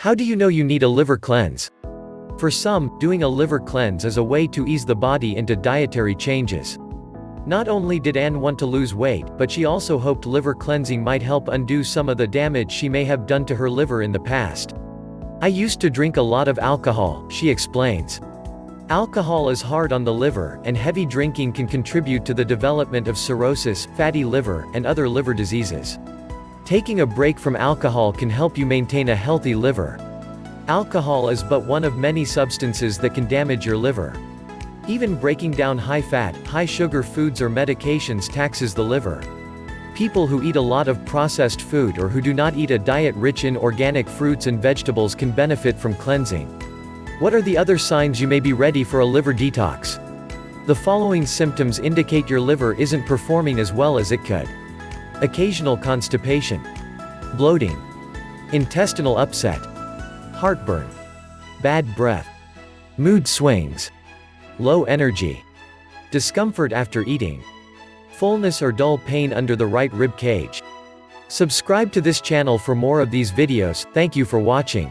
How do you know you need a liver cleanse? For some, doing a liver cleanse is a way to ease the body into dietary changes. Not only did Anne want to lose weight, but she also hoped liver cleansing might help undo some of the damage she may have done to her liver in the past. I used to drink a lot of alcohol, she explains. Alcohol is hard on the liver, and heavy drinking can contribute to the development of cirrhosis, fatty liver, and other liver diseases. Taking a break from alcohol can help you maintain a healthy liver. Alcohol is but one of many substances that can damage your liver. Even breaking down high-fat, high-sugar foods or medications taxes the liver. People who eat a lot of processed food or who do not eat a diet rich in organic fruits and vegetables can benefit from cleansing. What are the other signs you may be ready for a liver detox? The following symptoms indicate your liver isn't performing as well as it could. Occasional constipation, bloating, intestinal upset, heartburn, bad breath, mood swings, low energy, discomfort after eating, fullness or dull pain under the right rib cage. Subscribe to this channel for more of these videos. Thank you for watching.